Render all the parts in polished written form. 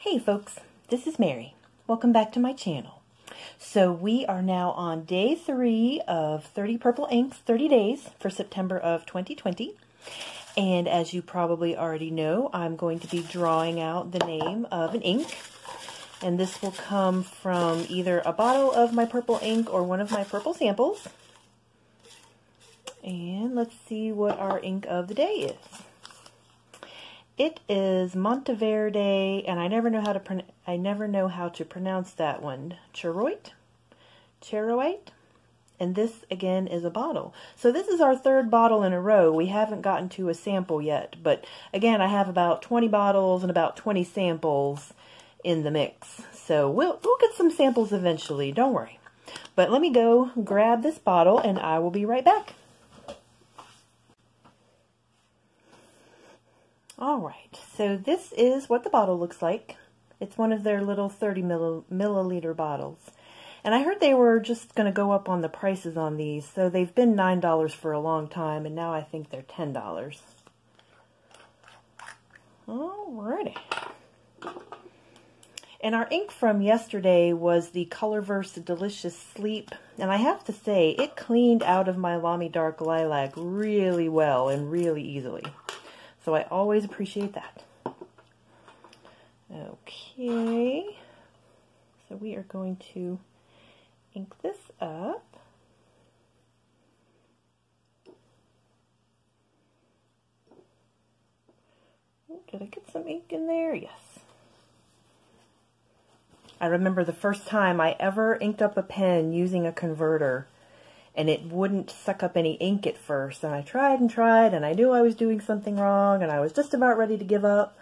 Hey folks, this is Mary. Welcome back to my channel. So we are now on day 3 of 30 Purple Inks 30 days for September of 2020. And as you probably already know, I'm going to be drawing out the name of an ink. And this will come from either a bottle of my purple ink or one of my purple samples. And let's see what our ink of the day is. It is Monteverde, and I never know how to pronounce that one. Charoite, and this again is a bottle. So this is our 3rd bottle in a row. We haven't gotten to a sample yet, but again, I have about 20 bottles and about 20 samples in the mix. So we'll get some samples eventually. Don't worry. But let me go grab this bottle, and I will be right back. Alright, so this is what the bottle looks like. It's one of their little 30 milliliter bottles. And I heard they were just going to go up on the prices on these, so they've been $9 for a long time, and now I think they're $10. Alrighty. And our ink from yesterday was the Colorverse Delicious Sleep, and I have to say, it cleaned out of my Lamy Dark Lilac really well and really easily. So I always appreciate that. Okay, so we are going to ink this up. Oh, did I get some ink in there? Yes. I remember the first time I ever inked up a pen using a converter, and it wouldn't suck up any ink at first. And I tried and tried, and I knew I was doing something wrong, and I was just about ready to give up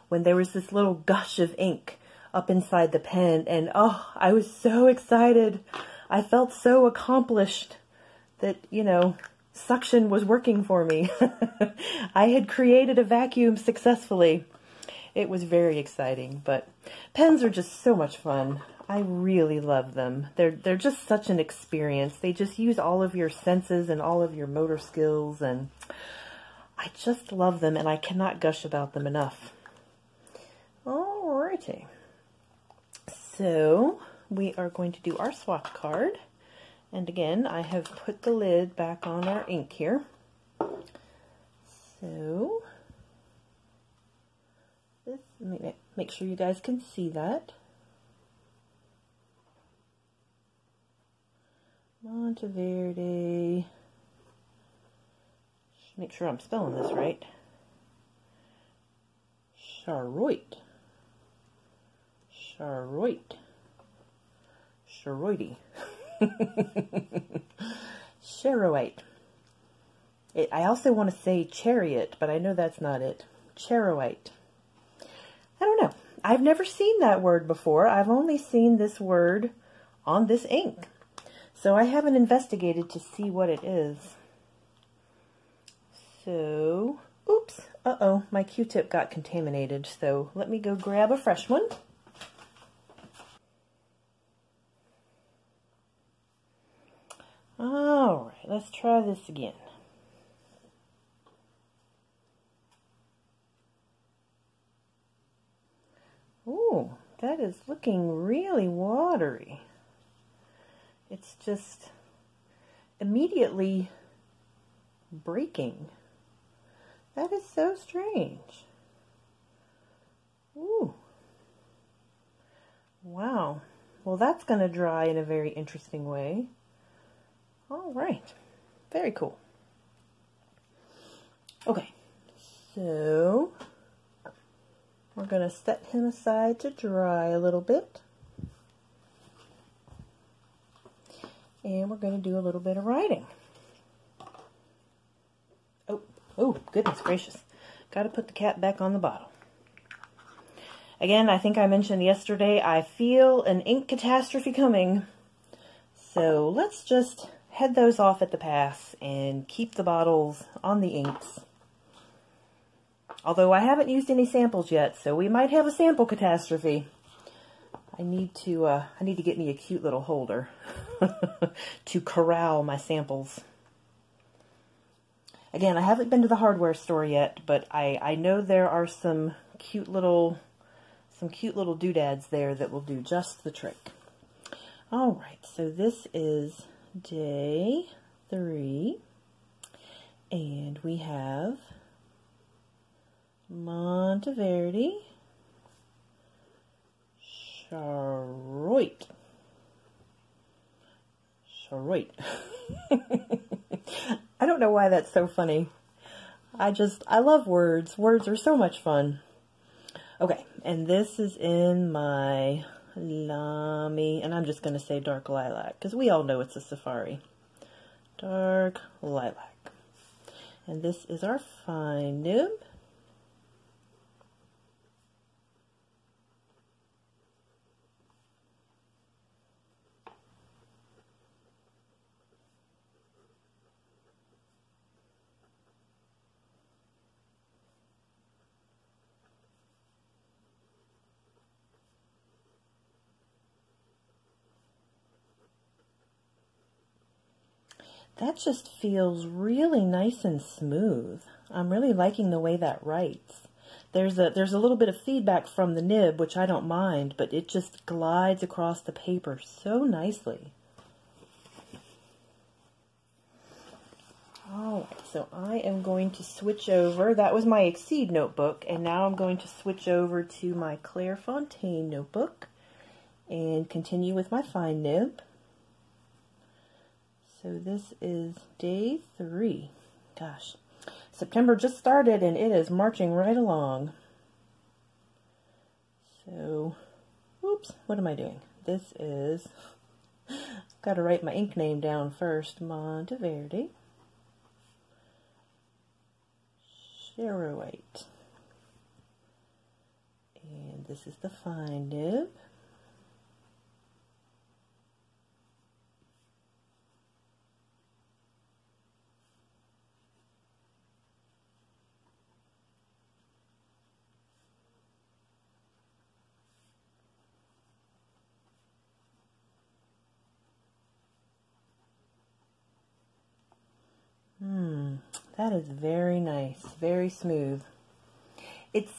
when there was this little gush of ink up inside the pen. And oh, I was so excited. I felt so accomplished that, you know, suction was working for me. I had created a vacuum successfully. It was very exciting, but pens are just so much fun. I really love them. They're just such an experience. They just use all of your senses and all of your motor skills, and I just love them, and I cannot gush about them enough. Alrighty. So we are going to do our swatch card. And again, I have put the lid back on our ink here. So this, let me make sure you guys can see that. Monteverde, make sure I'm spelling this right, Charoite, Charoite, Charoite. I also want to say chariot, but I know that's not it. Charoite. I don't know. I've never seen that word before. I've only seen this word on this ink. So I haven't investigated to see what it is. So, oops, uh-oh, my Q-tip got contaminated. So let me go grab a fresh one. All right, let's try this again. Ooh, that is looking really watery. It's just immediately breaking. That is so strange. Ooh. Wow. Well, that's going to dry in a very interesting way. All right. Very cool. Okay. So we're going to set him aside to dry a little bit. And we're going to do a little bit of writing. Oh, goodness gracious. Got to put the cap back on the bottle. Again, I think I mentioned yesterday, I feel an ink catastrophe coming. So let's just head those off at the pass and keep the bottles on the inks. Although I haven't used any samples yet, so we might have a sample catastrophe. I need to get me a cute little holder to corral my samples. Again, I haven't been to the hardware store yet, but I know there are some cute little some cute little doodads there that will do just the trick. All right, so this is day 3, and we have Monteverde Charoite. Charoite. I don't know why that's so funny. I love words. Words are so much fun. Okay, and this is in my Lamy, and I'm just going to say Dark Lilac, because we all know it's a safari. Dark Lilac. And this is our fine nib. That just feels really nice and smooth. I'm really liking the way that writes. There's a little bit of feedback from the nib, which I don't mind, but it just glides across the paper so nicely. Alright, so I am going to switch over. That was my Exceed notebook, and now I'm going to switch over to my Clairefontaine notebook and continue with my fine nib. So this is day 3. Gosh, September just started and it is marching right along. So, oops, what am I doing? This is, got to write my ink name down first. Monteverde Charoite. And this is the fine nib. That is very nice, very smooth. It's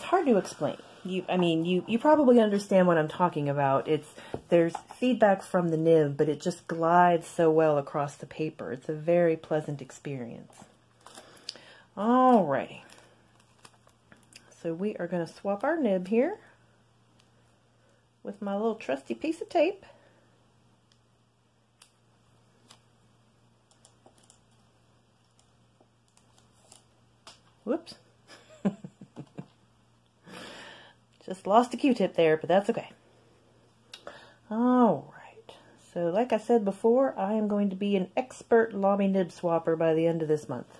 hard to explain. You probably understand what I'm talking about. There's feedback from the nib, but it just glides so well across the paper. It's a very pleasant experience. Alrighty. So we are going to swap our nib here with my little trusty piece of tape. Whoops. Just lost a Q-tip there, but that's okay. Alright. So like I said before, I am going to be an expert Lamy nib swapper by the end of this month,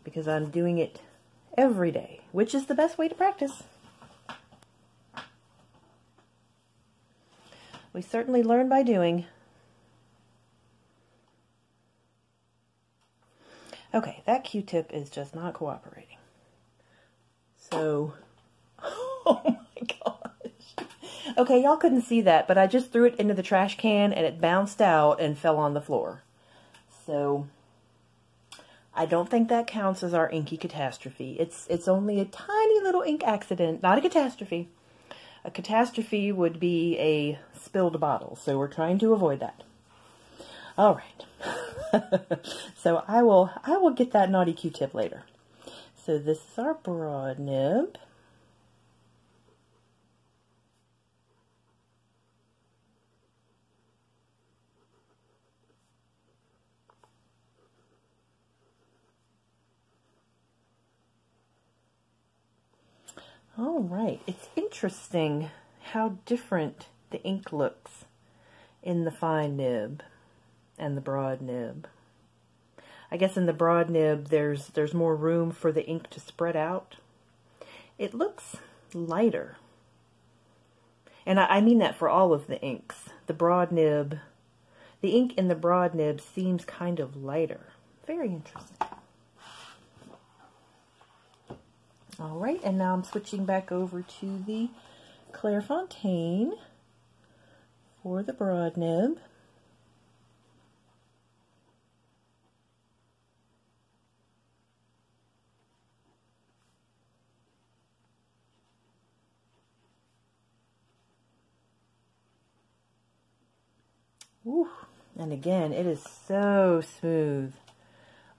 because I'm doing it every day, which is the best way to practice. We certainly learn by doing. Okay, that Q-tip is just not cooperating. So, oh my gosh. Okay, y'all couldn't see that, but I just threw it into the trash can and it bounced out and fell on the floor. So, I don't think that counts as our inky catastrophe. It's only a tiny little ink accident, not a catastrophe. A catastrophe would be a spilled bottle, so we're trying to avoid that. All right. So I will get that naughty Q-tip later. So this is our broad nib. All right. It's interesting how different the ink looks in the fine nib and the broad nib. I guess in the broad nib there's more room for the ink to spread out. It looks lighter. And I mean that for all of the inks. The broad nib, the ink in the broad nib seems kind of lighter. Very interesting. All right, and now I'm switching back over to the Clairefontaine for the broad nib. Whew. And again, it is so smooth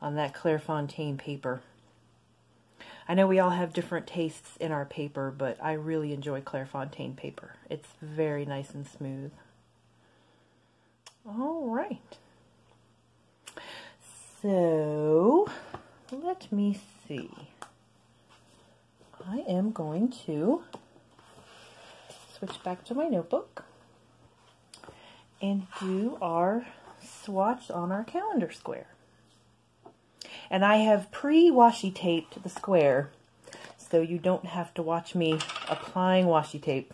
on that Clairefontaine paper. I know we all have different tastes in our paper, but I really enjoy Clairefontaine paper. It's very nice and smooth. All right. So, let me see. I am going to switch back to my notebook and do our swatch on our calendar square. And I have pre-washi taped the square, so you don't have to watch me applying washi tape,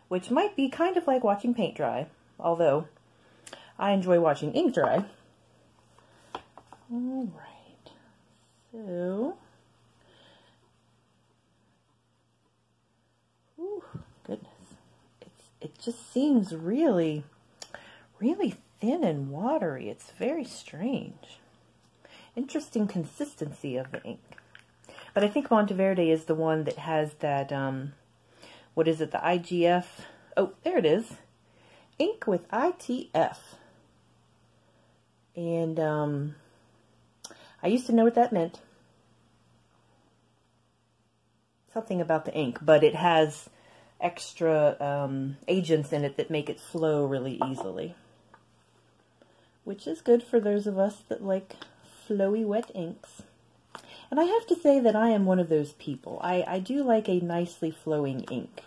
which might be kind of like watching paint dry, although I enjoy watching ink dry. All right, so, whew, goodness, it just seems really, really thin and watery. It's very strange. Interesting consistency of the ink. But I think Monteverde is the one that has that, what is it, the IGF? Oh, there it is. Ink with ITF. And I used to know what that meant. Something about the ink, but it has extra agents in it that make it flow really easily. Which is good for those of us that like flowy wet inks. And I have to say that I am one of those people. I do like a nicely flowing ink.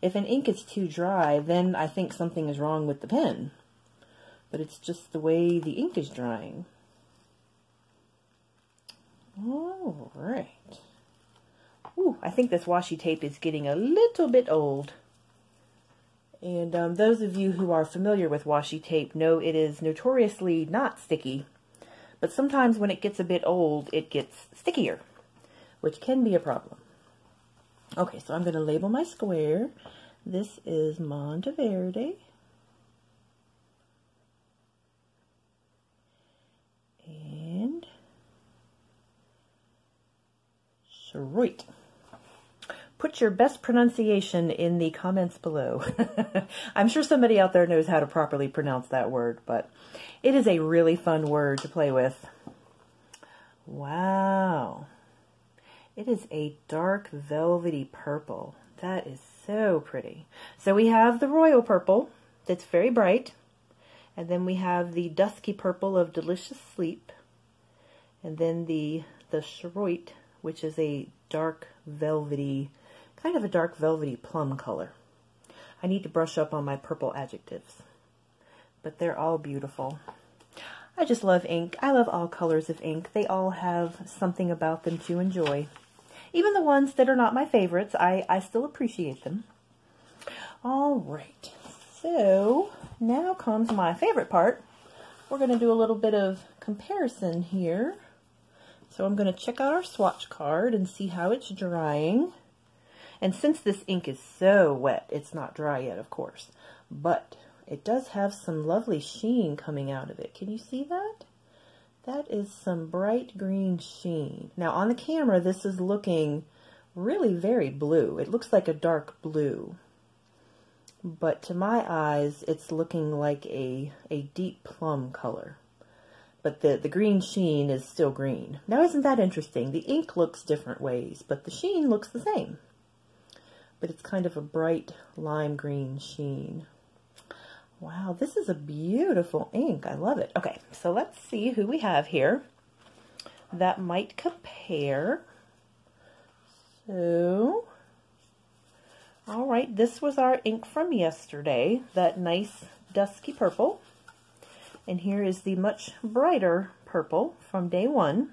If an ink is too dry, then I think something is wrong with the pen. But it's just the way the ink is drying. All right. Ooh, I think this washi tape is getting a little bit old. And those of you who are familiar with washi tape know it is notoriously not sticky. But sometimes when it gets a bit old, it gets stickier, which can be a problem. Okay, so I'm going to label my square. This is Monteverde. And Charoite. Put your best pronunciation in the comments below. I'm sure somebody out there knows how to properly pronounce that word, but it is a really fun word to play with. Wow. It is a dark velvety purple. That is so pretty. So we have the royal purple that's very bright, and then we have the dusky purple of delicious sleep, and then the charoite, which is a dark velvety, kind of a dark velvety plum color. I need to brush up on my purple adjectives, but they're all beautiful. I just love ink. I love all colors of ink. They all have something about them to enjoy. Even the ones that are not my favorites, I still appreciate them. All right, so now comes my favorite part. We're going to do a little bit of comparison here. So I'm going to check out our swatch card and see how it's drying. And since this ink is so wet, it's not dry yet, of course. But it does have some lovely sheen coming out of it. Can you see that? That is some bright green sheen. Now on the camera, this is looking really very blue. It looks like a dark blue. But to my eyes, it's looking like a deep plum color. But the green sheen is still green. Now isn't that interesting? The ink looks different ways, but the sheen looks the same. But it's kind of a bright lime green sheen. Wow, this is a beautiful ink. I love it. Okay, so let's see who we have here that might compare. So, all right, this was our ink from yesterday, that nice dusky purple. And here is the much brighter purple from day one.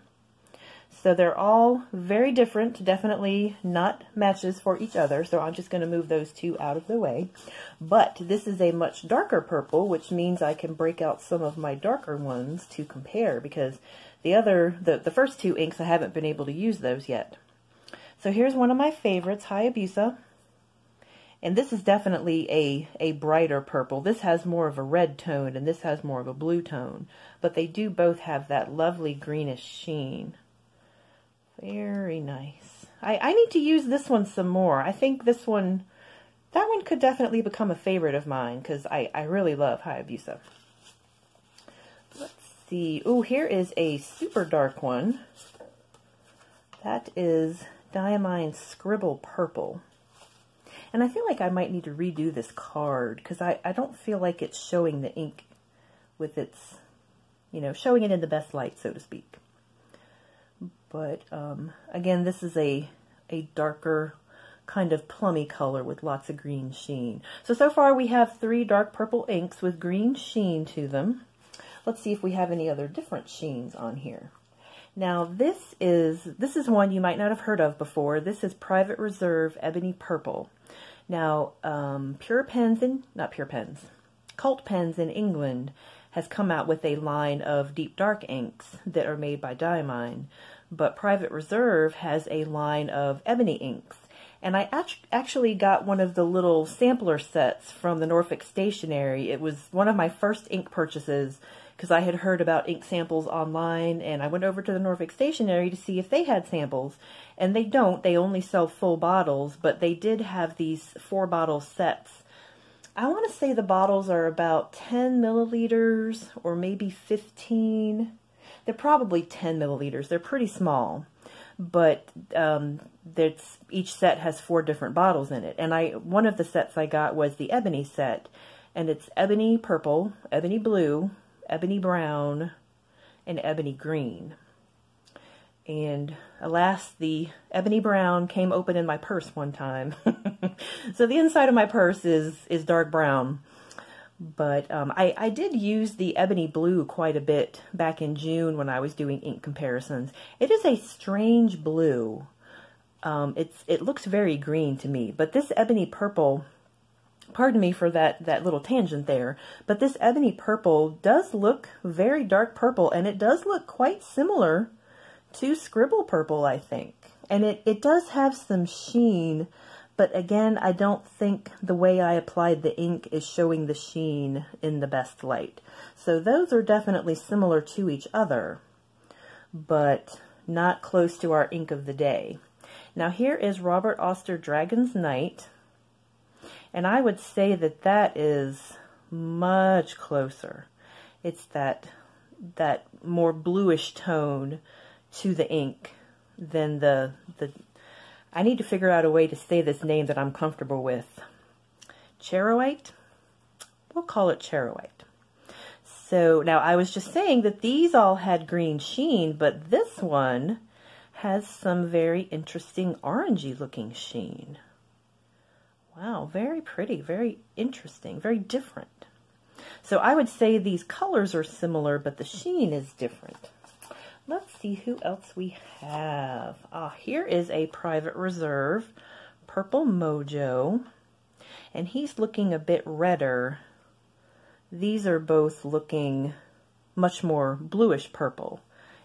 So they're all very different, definitely not matches for each other. So I'm just going to move those two out of the way. But this is a much darker purple, which means I can break out some of my darker ones to compare, because the first two inks, I haven't been able to use those yet. So here's one of my favorites, Hayabusa. And this is definitely a brighter purple. This has more of a red tone, and this has more of a blue tone. But they do both have that lovely greenish sheen. Very nice. I need to use this one some more. I think this one that one could definitely become a favorite of mine because I really love Hayabusa. Let's see. Oh, here is a super dark one. That is Diamine Scribble Purple. And I feel like I might need to redo this card because I don't feel like it's showing the ink with its, you know, showing it in the best light, so to speak. But again, this is a darker kind of plummy color with lots of green sheen. So far we have 3 dark purple inks with green sheen to them. Let's see if we have any other different sheens on here. Now this is one you might not have heard of before. This is Private Reserve Ebony Purple. Now Cult Pens in England has come out with a line of deep dark inks that are made by Diamine, but Private Reserve has a line of ebony inks. And I actually got one of the little sampler sets from the Norfolk Stationery. It was one of my first ink purchases because I had heard about ink samples online, and I went over to the Norfolk Stationery to see if they had samples. And they don't. They only sell full bottles, but they did have these 4-bottle sets. I want to say the bottles are about 10 milliliters or maybe 15. They're probably 10 milliliters. They're pretty small, but each set has 4 different bottles in it. And one of the sets I got was the ebony set, and it's ebony purple, ebony blue, ebony brown, and ebony green. And alas, the ebony brown came open in my purse one time. So the inside of my purse is dark brown. But I did use the ebony blue quite a bit back in June when I was doing ink comparisons. It is a strange blue. It looks very green to me, but this ebony purple, pardon me for that little tangent there, but this ebony purple does look very dark purple, and it does look quite similar to Scribble Purple, I think. And it does have some sheen, but again, I don't think the way I applied the ink is showing the sheen in the best light. So those are definitely similar to each other, but not close to our ink of the day. Now here is Robert Oster Dragon's Night, and I would say that is much closer. It's that more bluish tone to the ink than the I need to figure out a way to say this name that I'm comfortable with. Charoite? We'll call it Charoite. So now I was just saying that these all had green sheen, but this one has some very interesting orangey looking sheen. Wow, very pretty, very interesting, very different. So I would say these colors are similar, but the sheen is different. Let's see who else we have. Here is a Private Reserve Purple Mojo, and he's looking a bit redder. These are both looking much more bluish purple,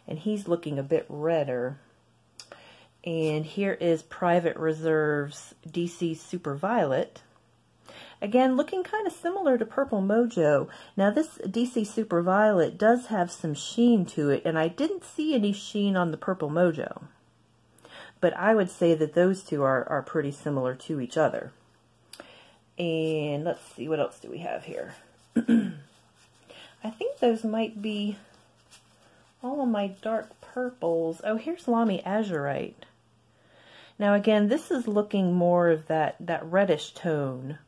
and he's looking a bit redder. And here is Private Reserve's DC Super Violet. Again, looking kind of similar to Purple Mojo. Now this DC Super Violet does have some sheen to it, and I didn't see any sheen on the Purple Mojo. But I would say that those two are pretty similar to each other. And let's see, what else do we have here? I think those might be all of my dark purples. Oh, here's Lamy Azurite. Now again, this is looking more of that reddish tone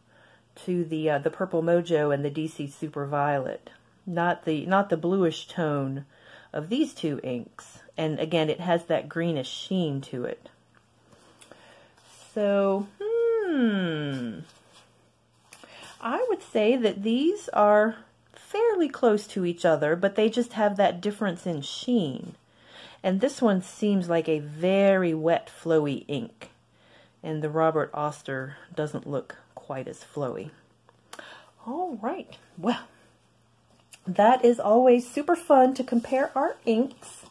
to the Purple Mojo and the DC Super Violet, not the bluish tone of these two inks. And again, it has that greenish sheen to it. So, I would say that these are fairly close to each other, but they just have that difference in sheen. And this one seems like a very wet, flowy ink, and the Robert Oster doesn't look quite as flowy. All right, well, that is always super fun to compare our inks.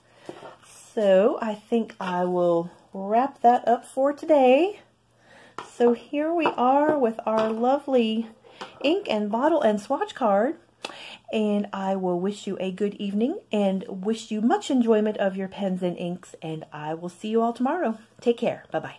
So I think I will wrap that up for today. So here we are with our lovely ink and bottle and swatch card. And I will wish you a good evening and wish you much enjoyment of your pens and inks. And I will see you all tomorrow. Take care. Bye-bye.